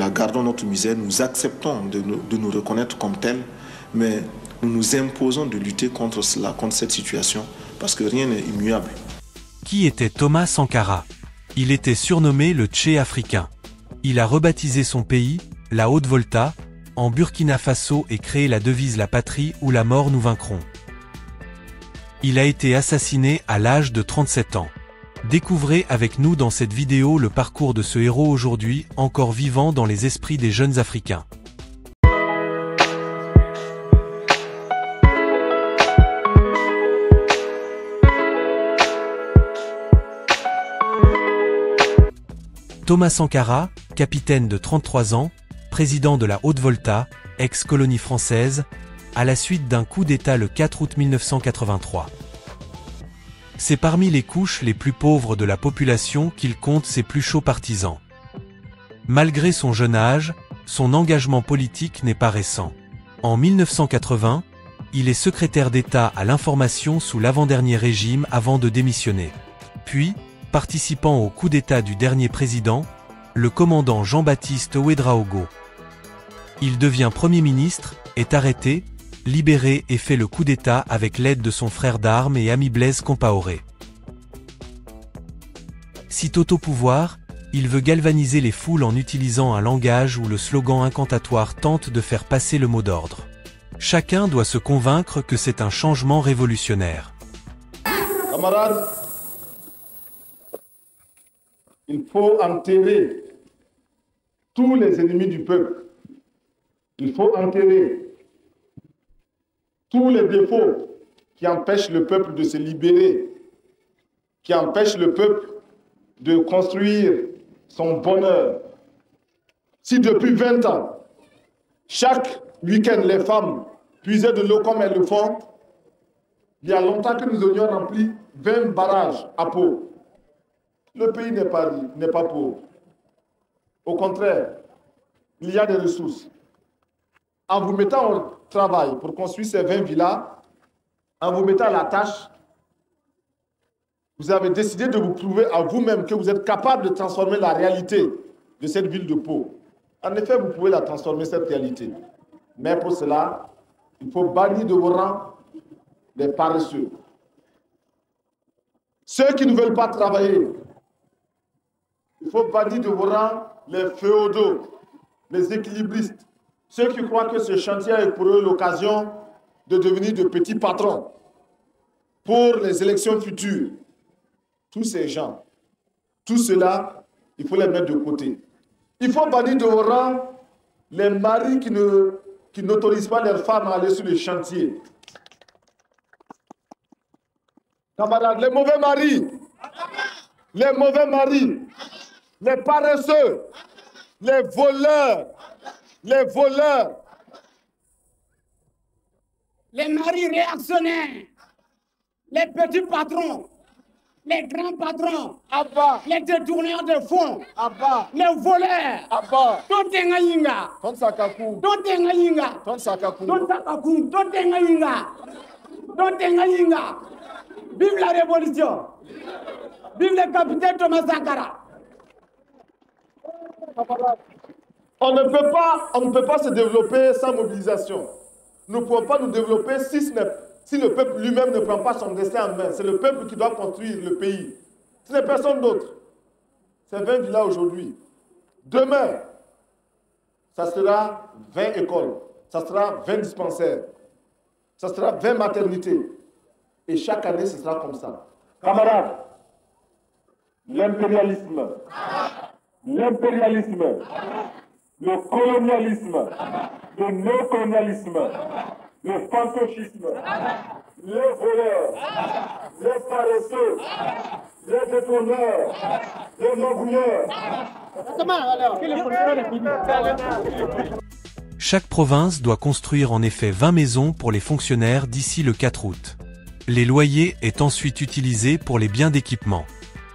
la gardons notre misère, nous acceptons de nous reconnaître comme tels, mais nous nous imposons de lutter contre cela, contre cette situation, parce que rien n'est immuable. Qui était Thomas Sankara? Il était surnommé le Tché africain. Il a rebaptisé son pays, la Haute-Volta, en Burkina Faso et créé la devise La patrie ou la mort nous vaincrons. Il a été assassiné à l'âge de 37 ans. Découvrez avec nous dans cette vidéo le parcours de ce héros aujourd'hui encore vivant dans les esprits des jeunes Africains. Thomas Sankara, capitaine de 33 ans, président de la Haute-Volta, ex-colonie française, à la suite d'un coup d'État le 4 août 1983. C'est parmi les couches les plus pauvres de la population qu'il compte ses plus chauds partisans. Malgré son jeune âge, son engagement politique n'est pas récent. En 1980, il est secrétaire d'État à l'information sous l'avant-dernier régime avant de démissionner. Puis, participant au coup d'État du dernier président, le commandant Jean-Baptiste Ouédraogo. Il devient Premier ministre, est arrêté, libéré et fait le coup d'État avec l'aide de son frère d'armes et ami Blaise Compaoré. Sitôt au pouvoir, il veut galvaniser les foules en utilisant un langage où le slogan incantatoire tente de faire passer le mot d'ordre. Chacun doit se convaincre que c'est un changement révolutionnaire. Camarades, il faut enterrer tous les ennemis du peuple. Il faut enterrer tous les défauts qui empêchent le peuple de se libérer, qui empêchent le peuple de construire son bonheur. Si depuis 20 ans, chaque week-end, les femmes puisaient de l'eau comme elles le font, il y a longtemps que nous aurions rempli 20 barrages à Pau. Le pays n'est pas pauvre. Au contraire, il y a des ressources. En vous mettant au travail pour construire ces 20 villas, en vous mettant à la tâche, vous avez décidé de vous prouver à vous-même que vous êtes capable de transformer la réalité de cette ville de Pau. En effet, vous pouvez la transformer, cette réalité. Mais pour cela, il faut bannir de vos rangs les paresseux. Ceux qui ne veulent pas travailler, il faut bannir de vos rangs les féodaux, les équilibristes, ceux qui croient que ce chantier est pour eux l'occasion de devenir de petits patrons pour les élections futures. Tous ces gens, tout cela, il faut les mettre de côté. Il faut bannir de vos rangs les maris qui n'autorisent pas leurs femmes à aller sur les chantiers. Camarades, les mauvais maris, les paresseux, les voleurs, les maris réactionnaires, les petits patrons, les grands patrons, Abba. Les détourneurs de fonds, Abba. Les voleurs, Abba. Vive la révolution! Vive le capitaine Thomas Sankara! On ne peut pas se développer sans mobilisation. Nous ne pouvons pas nous développer si le peuple lui-même ne prend pas son destin en main. C'est le peuple qui doit construire le pays. Ce n'est personne d'autre. C'est 20 villas aujourd'hui. Demain, ça sera 20 écoles. Ça sera 20 dispensaires. Ça sera 20 maternités. Et chaque année, ce sera comme ça. Camarades, l'impérialisme, le colonialisme, le néocolonialisme, le fantocisme, les voleurs, les paresseux, les détourneurs, les magouilleurs. Chaque province doit construire en effet 20 maisons pour les fonctionnaires d'ici le 4 août. Les loyers est ensuite utilisés pour les biens d'équipement.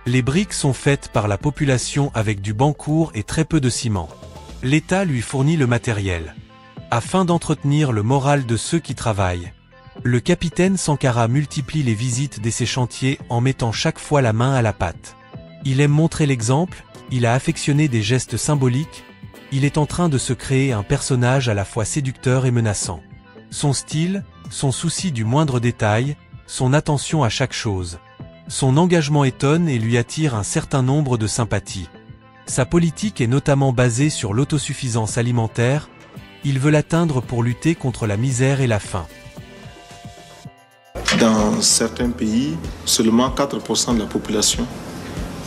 Les briques sont faites par la population avec du bancourt et très peu de ciment. L'État lui fournit le matériel. Afin d'entretenir le moral de ceux qui travaillent, le capitaine Sankara multiplie les visites de ses chantiers en mettant chaque fois la main à la pâte. Il aime montrer l'exemple, il a affectionné des gestes symboliques, Il est en train de se créer un personnage à la fois séducteur et menaçant. Son style, son souci du moindre détail, son attention à chaque chose. Son engagement étonne et lui attire un certain nombre de sympathies. Sa politique est notamment basée sur l'autosuffisance alimentaire. Il veut l'atteindre pour lutter contre la misère et la faim. Dans certains pays, seulement 4% de la population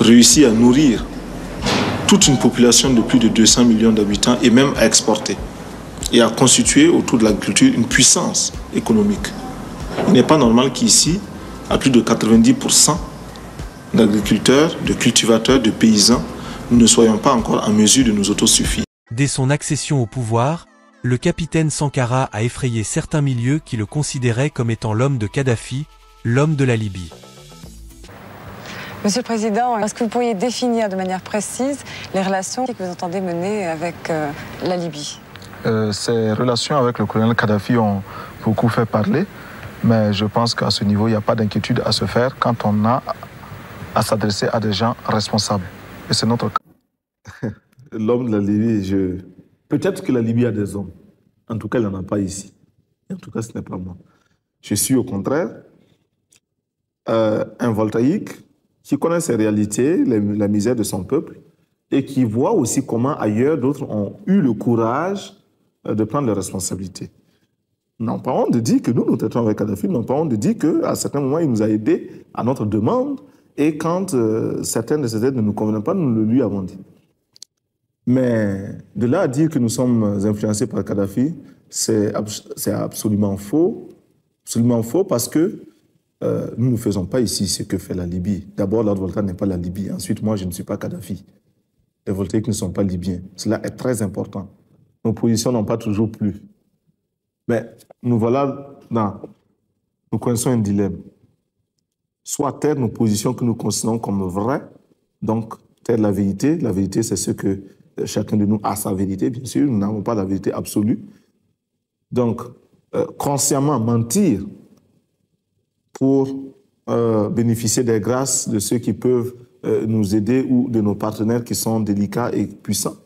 réussit à nourrir toute une population de plus de 200 millions d'habitants et même à exporter et à constituer autour de l'agriculture une puissance économique. Il n'est pas normal qu'ici, à plus de 90% d'agriculteurs, de cultivateurs, de paysans, nous ne soyons pas encore en mesure de nous autosuffire. Dès son accession au pouvoir, le capitaine Sankara a effrayé certains milieux qui le considéraient comme étant l'homme de Kadhafi, l'homme de la Libye. Monsieur le Président, est-ce que vous pourriez définir de manière précise les relations que vous entendez mener avec la Libye? Ces relations avec le colonel Kadhafi ont beaucoup fait parler, mais je pense qu'à ce niveau, il n'y a pas d'inquiétude à se faire quand on a à s'adresser à des gens responsables. Et c'est notre cas. L'homme de la Libye, peut-être que la Libye a des hommes. En tout cas, il n'en a pas ici. En tout cas, ce n'est pas moi. Je suis au contraire un voltaïque qui connaît ses réalités, la misère de son peuple, et qui voit aussi comment ailleurs d'autres ont eu le courage de prendre leurs responsabilités. Nous n'avons pas honte de dire que nous traitons avec Kadhafi, nous n'avons pas honte de dire qu'à certains moments, il nous a aidés à notre demande, et quand certaines de ces aides ne nous convenaient pas, nous le lui avons dit. Mais de là à dire que nous sommes influencés par Kadhafi, c'est absolument faux. Absolument faux parce que nous ne faisons pas ici ce que fait la Libye. D'abord, Lord Volta n'est pas la Libye. Ensuite, moi, je ne suis pas Kadhafi. Les voltaïques ne sont pas libyens. Cela est très important. Nos positions n'ont pas toujours plu. Mais nous voilà nous connaissons un dilemme. Soit taire nos positions que nous considérons comme vraies, donc taire la vérité. La vérité, c'est ce que chacun de nous a sa vérité, bien sûr. Nous n'avons pas la vérité absolue. Donc, consciemment mentir pour bénéficier des grâces de ceux qui peuvent nous aider ou de nos partenaires qui sont délicats et puissants.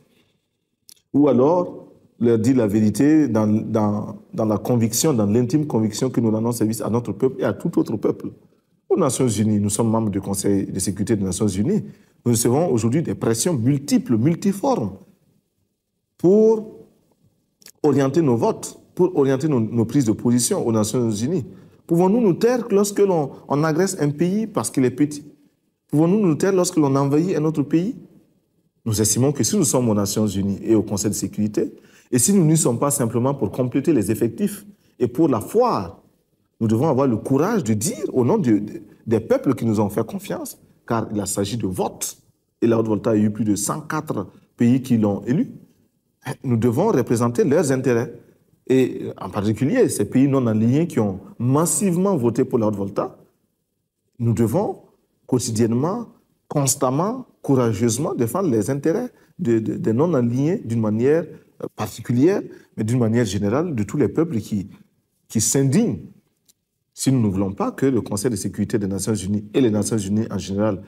Ou alors leur dire la vérité dans la conviction, dans l'intime conviction que nous rendons service à notre peuple et à tout autre peuple. Aux Nations Unies, nous sommes membres du Conseil de sécurité des Nations Unies. Nous recevons aujourd'hui des pressions multiples, multiformes pour orienter nos votes, pour orienter nos prises de position aux Nations Unies. Pouvons-nous nous taire lorsque l'on agresse un pays parce qu'il est petit? Pouvons-nous nous taire lorsque l'on envahit un autre pays? Nous estimons que si nous sommes aux Nations Unies et au Conseil de sécurité, et si nous n'y sommes pas simplement pour compléter les effectifs et pour la foire, nous devons avoir le courage de dire au nom des peuples qui nous ont fait confiance, car il s'agit de vote, et la Haute-Volta a eu plus de 104 pays qui l'ont élu, nous devons représenter leurs intérêts. Et en particulier, ces pays non alignés qui ont massivement voté pour la Haute-Volta, nous devons quotidiennement, constamment, courageusement défendre les intérêts des non alignés d'une manière particulière, mais d'une manière générale, de tous les peuples qui s'indignent. Si nous ne voulons pas que le Conseil de sécurité des Nations Unies et les Nations Unies en général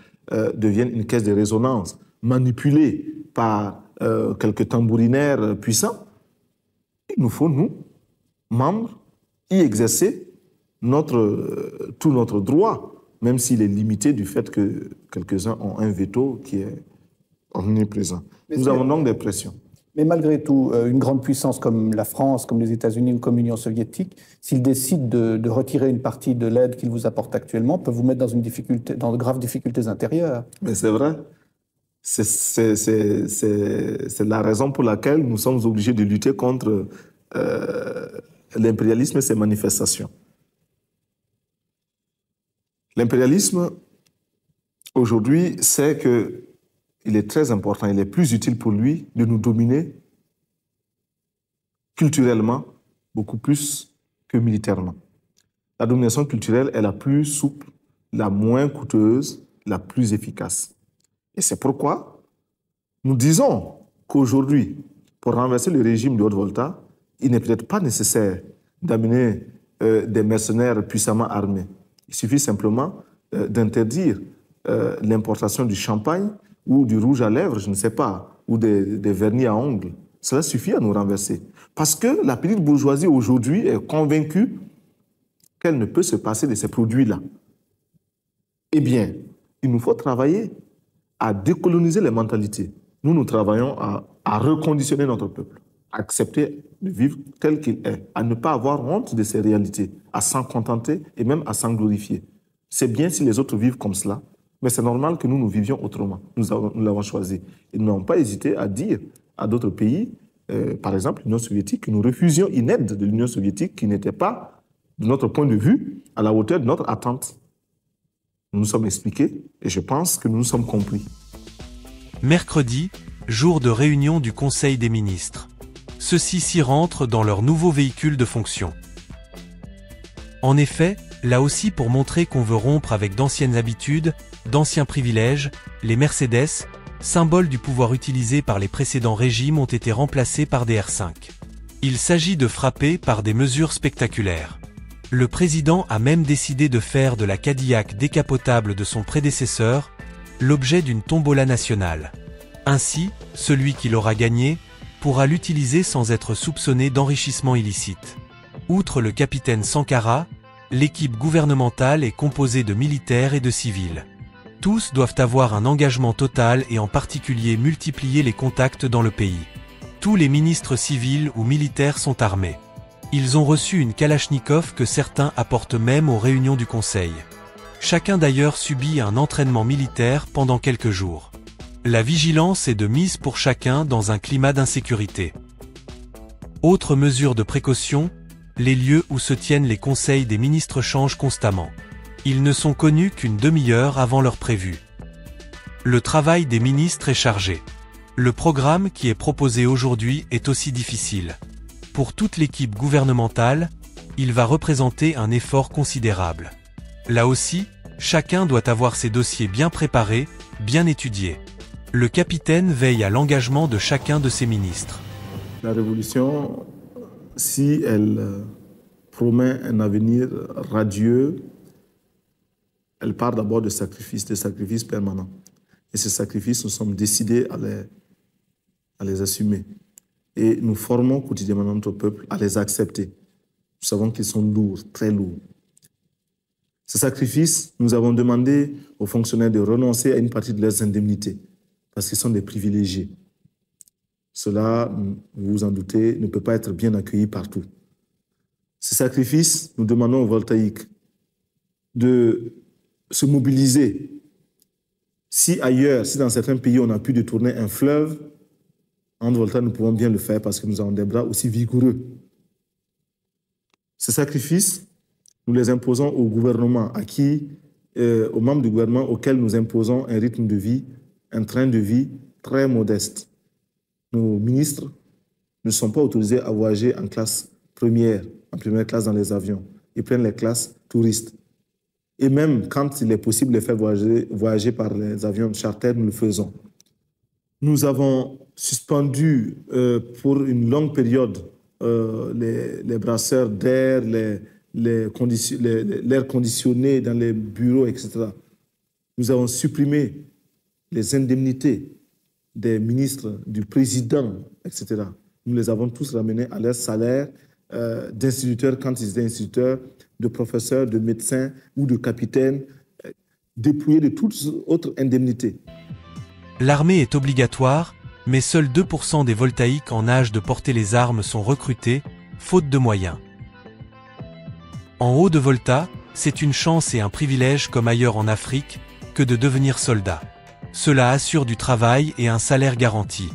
deviennent une caisse de résonance manipulée par quelques tambourinaires puissants, il nous faut, nous, membres, y exercer tout notre droit, même s'il est limité du fait que quelques-uns ont un veto qui est omniprésent. Nous avons donc des pressions. Mais malgré tout, une grande puissance comme la France, comme les États-Unis ou comme l'Union soviétique, s'ils décident de retirer une partie de l'aide qu'ils vous apportent actuellement, peuvent vous mettre dans de graves difficultés intérieures. Mais c'est vrai. C'est la raison pour laquelle nous sommes obligés de lutter contre l'impérialisme et ses manifestations. L'impérialisme, aujourd'hui, sait qu'il est très important, il est plus utile pour lui de nous dominer culturellement, beaucoup plus que militairement. La domination culturelle est la plus souple, la moins coûteuse, la plus efficace. Et c'est pourquoi nous disons qu'aujourd'hui, pour renverser le régime de Haute-Volta, il n'est peut-être pas nécessaire d'amener des mercenaires puissamment armés. Il suffit simplement d'interdire l'importation du champagne ou du rouge à lèvres, je ne sais pas, ou des vernis à ongles, cela suffit à nous renverser. Parce que la petite bourgeoisie aujourd'hui est convaincue qu'elle ne peut se passer de ces produits-là. Eh bien, il nous faut travailler à décoloniser les mentalités. Nous travaillons à reconditionner notre peuple, à accepter de vivre tel qu'il est, à ne pas avoir honte de ces réalités, à s'en contenter et même à s'en glorifier. C'est bien si les autres vivent comme cela, mais c'est normal que nous vivions autrement. Nous l'avons choisi. Ils n'ont pas hésité à dire à d'autres pays, par exemple l'Union soviétique, que nous refusions une aide de l'Union soviétique qui n'était pas, de notre point de vue, à la hauteur de notre attente. Nous nous sommes expliqués et je pense que nous nous sommes compris. Mercredi, jour de réunion du Conseil des ministres. Ceux-ci s'y rentrent dans leur nouveau véhicule de fonction. En effet, là aussi pour montrer qu'on veut rompre avec d'anciennes habitudes, d'anciens privilèges, les Mercedes, symboles du pouvoir utilisé par les précédents régimes, ont été remplacés par des R5. Il s'agit de frapper par des mesures spectaculaires. Le président a même décidé de faire de la Cadillac décapotable de son prédécesseur l'objet d'une tombola nationale. Ainsi, celui qui l'aura gagnée pourra l'utiliser sans être soupçonné d'enrichissement illicite. Outre le capitaine Sankara, l'équipe gouvernementale est composée de militaires et de civils. Tous doivent avoir un engagement total et en particulier multiplier les contacts dans le pays. Tous les ministres civils ou militaires sont armés. Ils ont reçu une Kalachnikov que certains apportent même aux réunions du Conseil. Chacun d'ailleurs subit un entraînement militaire pendant quelques jours. La vigilance est de mise pour chacun dans un climat d'insécurité. Autre mesure de précaution, les lieux où se tiennent les conseils des ministres changent constamment. Ils ne sont connus qu'une demi-heure avant l'heure prévue. Le travail des ministres est chargé. Le programme qui est proposé aujourd'hui est aussi difficile. Pour toute l'équipe gouvernementale, il va représenter un effort considérable. Là aussi, chacun doit avoir ses dossiers bien préparés, bien étudiés. Le capitaine veille à l'engagement de chacun de ses ministres. La révolution, si elle promet un avenir radieux, elle part d'abord de sacrifices permanents. Et ces sacrifices, nous sommes décidés à les assumer. Et nous formons quotidiennement notre peuple à les accepter. Nous savons qu'ils sont lourds, très lourds. Ces sacrifices, nous avons demandé aux fonctionnaires de renoncer à une partie de leurs indemnités, parce qu'ils sont des privilégiés. Cela, vous vous en doutez, ne peut pas être bien accueilli partout. Ces sacrifices, nous demandons aux voltaïques de se mobiliser. Si ailleurs, si dans certains pays, on a pu détourner un fleuve, en Volta, nous pouvons bien le faire parce que nous avons des bras aussi vigoureux. Ces sacrifices, nous les imposons au gouvernement, aux membres du gouvernement auxquels nous imposons un rythme de vie, un train de vie très modeste. Nos ministres ne sont pas autorisés à voyager en classe première, en première classe dans les avions. Ils prennent les classes touristes. Et même quand il est possible de les faire voyager par les avions charter, nous le faisons. Nous avons suspendu pour une longue période les brasseurs d'air, l'air conditionné dans les bureaux, etc. Nous avons supprimé les indemnités des ministres, du président, etc. Nous les avons tous ramenés à leur salaire d'instituteurs quand ils étaient instituteurs, de professeurs, de médecins ou de capitaines, dépouillés de toutes autres indemnités. L'armée est obligatoire, mais seuls 2% des voltaïques en âge de porter les armes sont recrutés, faute de moyens. En Haut-de-Volta, c'est une chance et un privilège comme ailleurs en Afrique, que de devenir soldat. Cela assure du travail et un salaire garanti.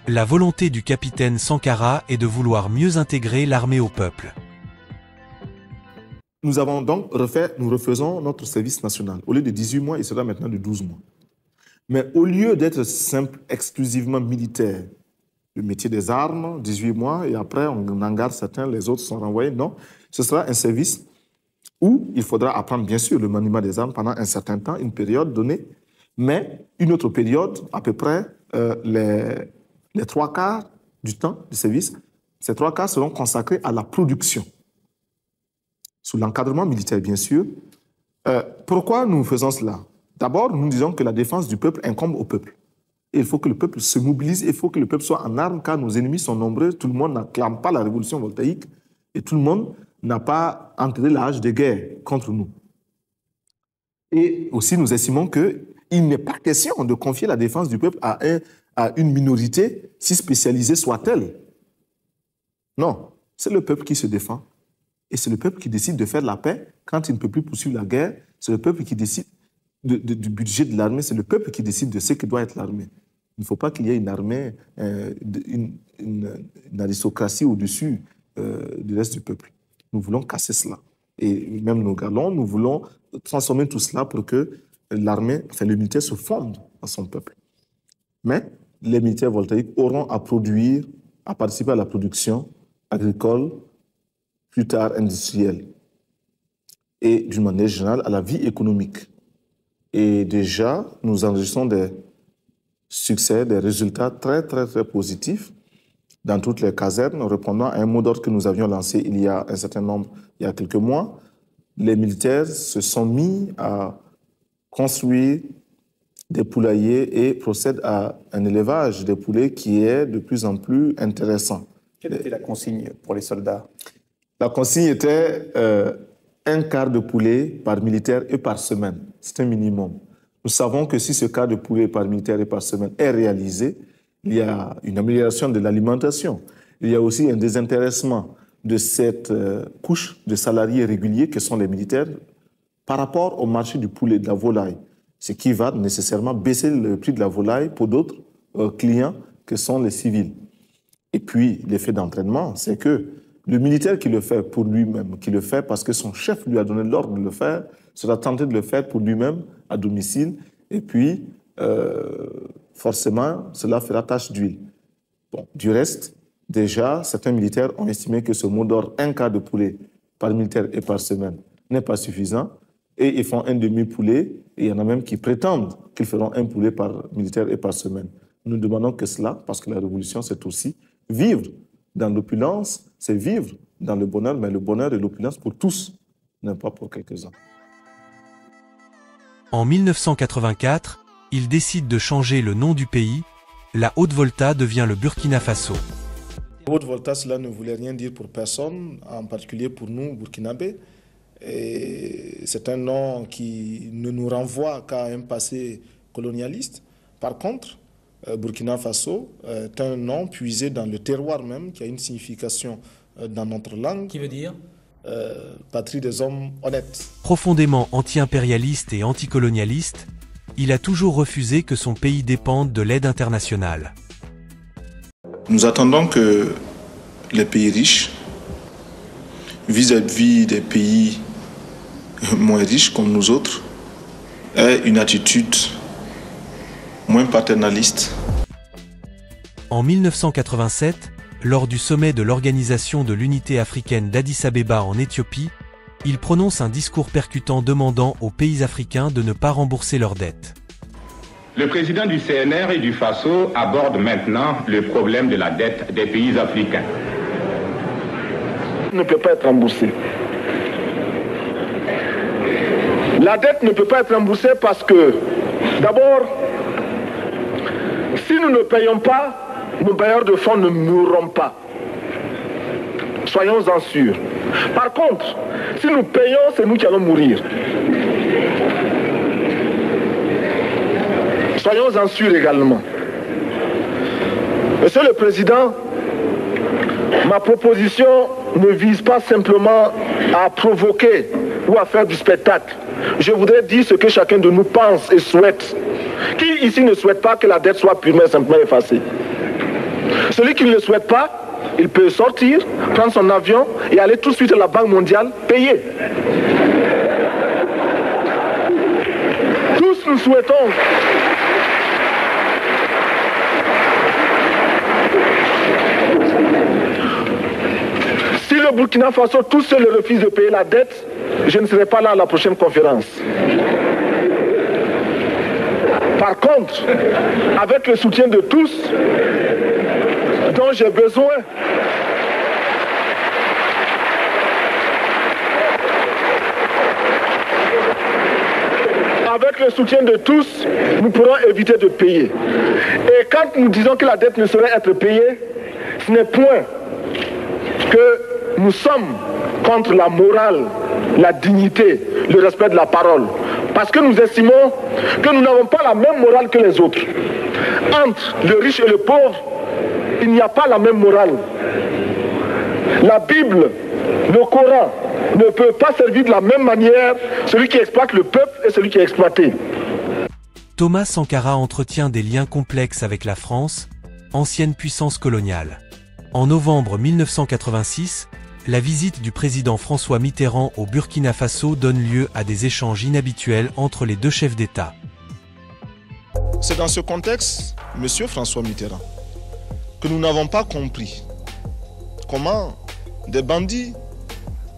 La volonté du capitaine Sankara est de vouloir mieux intégrer l'armée au peuple. Nous avons donc nous refaisons notre service national. Au lieu de 18 mois, il sera maintenant de 12 mois. Mais au lieu d'être simple, exclusivement militaire, le métier des armes, 18 mois, et après on en garde certains, les autres sont renvoyés, non. Ce sera un service où il faudra apprendre bien sûr le maniement des armes pendant un certain temps, une période donnée, mais une autre période, à peu près les 3/4 du temps de service, ces 3/4 seront consacrés à la production, sous l'encadrement militaire bien sûr. Pourquoi nous faisons cela ? D'abord, nous disons que la défense du peuple incombe au peuple. Et il faut que le peuple se mobilise, il faut que le peuple soit en armes, car nos ennemis sont nombreux. Tout le monde n'acclame pas la révolution voltaïque et tout le monde n'a pas entré l'âge de guerre contre nous. Et aussi, nous estimons qu'il n'est pas question de confier la défense du peuple à une minorité, si spécialisée soit-elle. Non, c'est le peuple qui se défend. Et c'est le peuple qui décide de faire la paix quand il ne peut plus poursuivre la guerre. C'est le peuple qui décide du budget de l'armée. C'est le peuple qui décide de ce que doit être l'armée. Il ne faut pas qu'il y ait une armée, une aristocratie au-dessus du reste du peuple. Nous voulons casser cela. Et même nos galons, nous voulons transformer tout cela pour que l'armée, enfin le militaire se fonde dans son peuple. Mais les militaires voltaïques auront à produire, à participer à la production agricole, plus tard industrielle, et d'une manière générale à la vie économique. Et déjà, nous enregistrons des succès, des résultats très, très, très positifs dans toutes les casernes, répondant à un mot d'ordre que nous avions lancé il y a un certain nombre, il y a quelques mois. Les militaires se sont mis à construire des poulaillers et procèdent à un élevage des poulets qui est de plus en plus intéressant. Quelle était la consigne pour les soldats? La consigne était un quart de poulet par militaire et par semaine. C'est un minimum. Nous savons que si ce quart de poulet par militaire et par semaine est réalisé, il y a une amélioration de l'alimentation. Il y a aussi un désintéressement de cette couche de salariés réguliers que sont les militaires par rapport au marché du poulet, de la volaille, ce qui va nécessairement baisser le prix de la volaille pour d'autres clients que sont les civils. Et puis, l'effet d'entraînement, c'est que le militaire qui le fait pour lui-même, qui le fait parce que son chef lui a donné l'ordre de le faire, sera tenté de le faire pour lui-même à domicile. Et puis, forcément, cela fera tache d'huile. Bon, du reste, déjà, certains militaires ont estimé que ce mot d'ordre, un quart de poulet par militaire et par semaine, n'est pas suffisant. Et ils font un demi-poulet. Et il y en a même qui prétendent qu'ils feront un poulet par militaire et par semaine. Nous demandons que cela, parce que la révolution, c'est aussi vivre dans l'opulence, c'est vivre dans le bonheur, mais le bonheur et l'opulence pour tous, non pas pour quelques-uns. En 1984, il décide de changer le nom du pays. La Haute-Volta devient le Burkina Faso. Haute-Volta, cela ne voulait rien dire pour personne, en particulier pour nous, Burkinabés. Et c'est un nom qui ne nous renvoie qu'à un passé colonialiste. Par contre, Burkina Faso est un nom puisé dans le terroir même, qui a une signification dans notre langue. Qui veut dire patrie des hommes honnêtes. Profondément anti-impérialiste et anticolonialiste, il a toujours refusé que son pays dépende de l'aide internationale. Nous attendons que les pays riches, vis-à-vis des pays moins riches comme nous autres, aient une attitude moins paternaliste. En 1987, lors du sommet de l'Organisation de l'Unité africaine d'Addis-Abeba en Éthiopie, il prononce un discours percutant demandant aux pays africains de ne pas rembourser leurs dettes. Le président du CNR et du FASO aborde maintenant le problème de la dette des pays africains. Ne peut pas être remboursée. La dette ne peut pas être remboursée parce que, d'abord, si nous ne payons pas, nos bailleurs de fonds ne mourront pas. Soyons-en sûrs. Par contre, si nous payons, c'est nous qui allons mourir. Soyons-en sûrs également. Monsieur le Président, ma proposition ne vise pas simplement à provoquer ou à faire du spectacle. Je voudrais dire ce que chacun de nous pense et souhaite. Qui ici ne souhaite pas que la dette soit purement et simplement effacée? Celui qui ne le souhaite pas, il peut sortir, prendre son avion et aller tout de suite à la Banque mondiale payer. Tous nous souhaitons si le Burkina Faso tout seul refuse de payer la dette, je ne serai pas là à la prochaine conférence. Par contre, avec le soutien de tous, dont j'ai besoin, avec Avec le soutien de tous, nous pourrons éviter de payer. Et quand nous disons que la dette ne saurait être payée, ce n'est point que nous sommes contre la morale, la dignité, le respect de la parole. Parce que nous estimons que nous n'avons pas la même morale que les autres. Entre le riche et le pauvre, il n'y a pas la même morale. La Bible, le Coran, ne peut pas servir de la même manière celui qui exploite le peuple et celui qui est exploité. Thomas Sankara entretient des liens complexes avec la France, ancienne puissance coloniale. En novembre 1986, la visite du président François Mitterrand au Burkina Faso donne lieu à des échanges inhabituels entre les deux chefs d'État. C'est dans ce contexte, Monsieur François Mitterrand, que nous n'avons pas compris comment des bandits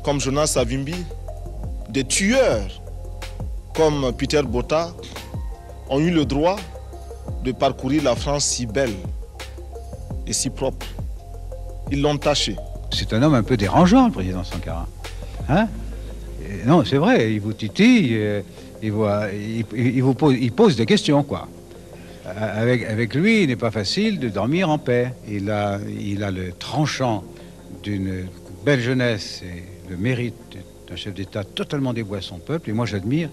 comme Jonas Savimbi, des tueurs comme Peter Botha ont eu le droit de parcourir la France si belle et si propre. Ils l'ont taché. C'est un homme un peu dérangeant, le président Sankara. Hein? Non, c'est vrai, il vous titille, il pose des questions, quoi. Avec lui, il n'est pas facile de dormir en paix. Il a le tranchant d'une belle jeunesse et le mérite d'un chef d'État totalement dévoué à son peuple. Et moi, j'admire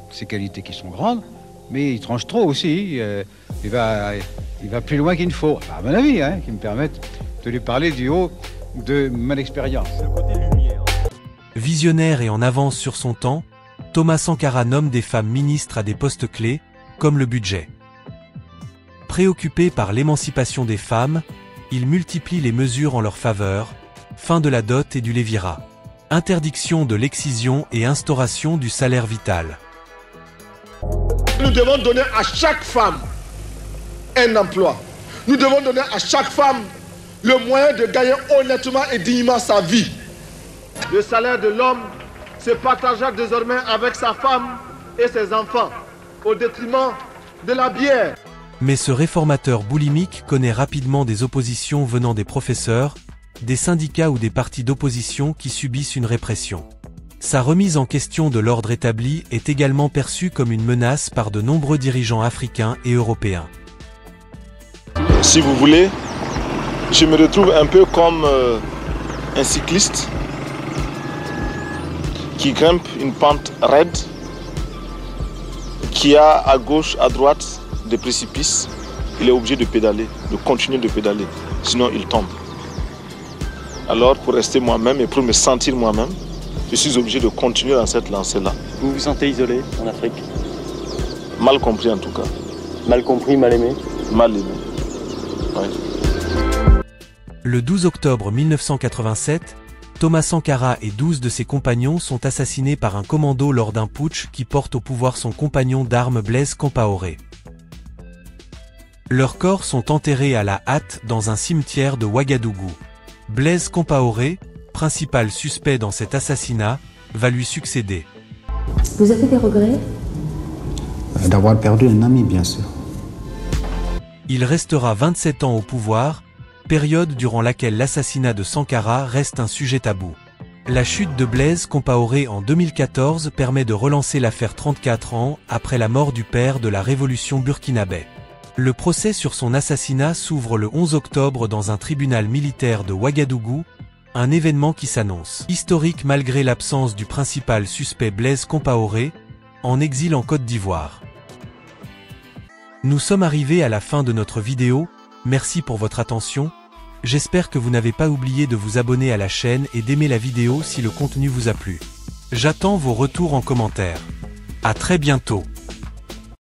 ses qualités qui sont grandes, mais il tranche trop aussi. Il va plus loin qu'il ne faut, à mon avis, hein, qui me permettent de lui parler du haut de mon expérience. Visionnaire et en avance sur son temps, Thomas Sankara nomme des femmes ministres à des postes clés, comme le budget. Préoccupé par l'émancipation des femmes, il multiplie les mesures en leur faveur, fin de la dot et du lévirat, interdiction de l'excision et instauration du salaire vital. Nous devons donner à chaque femme un emploi. Nous devons donner à chaque femme le moyen de gagner honnêtement et dignement sa vie. Le salaire de l'homme se partagera désormais avec sa femme et ses enfants, au détriment de la bière. Mais ce réformateur boulimique connaît rapidement des oppositions venant des professeurs, des syndicats ou des partis d'opposition qui subissent une répression. Sa remise en question de l'ordre établi est également perçue comme une menace par de nombreux dirigeants africains et européens. Si vous voulez, je me retrouve un peu comme un cycliste qui grimpe une pente raide, qui a à gauche, à droite des précipices. Il est obligé de pédaler, de continuer de pédaler, sinon il tombe. Alors pour rester moi-même et pour me sentir moi-même, je suis obligé de continuer dans cette lancée-là. Vous vous sentez isolé en Afrique? Mal compris en tout cas. Mal compris, mal aimé? Mal aimé, oui. Le 12 octobre 1987, Thomas Sankara et 12 de ses compagnons sont assassinés par un commando lors d'un putsch qui porte au pouvoir son compagnon d'armes Blaise Compaoré. Leurs corps sont enterrés à la hâte dans un cimetière de Ouagadougou. Blaise Compaoré, principal suspect dans cet assassinat, va lui succéder. Vous avez des regrets? D'avoir perdu un ami, bien sûr. Il restera 27 ans au pouvoir, période durant laquelle l'assassinat de Sankara reste un sujet tabou. La chute de Blaise Compaoré en 2014 permet de relancer l'affaire 34 ans après la mort du père de la révolution burkinabé. Le procès sur son assassinat s'ouvre le 11 octobre dans un tribunal militaire de Ouagadougou, un événement qui s'annonce historique malgré l'absence du principal suspect Blaise Compaoré, en exil en Côte d'Ivoire. Nous sommes arrivés à la fin de notre vidéo, merci pour votre attention, j'espère que vous n'avez pas oublié de vous abonner à la chaîne et d'aimer la vidéo si le contenu vous a plu. J'attends vos retours en commentaire. À très bientôt.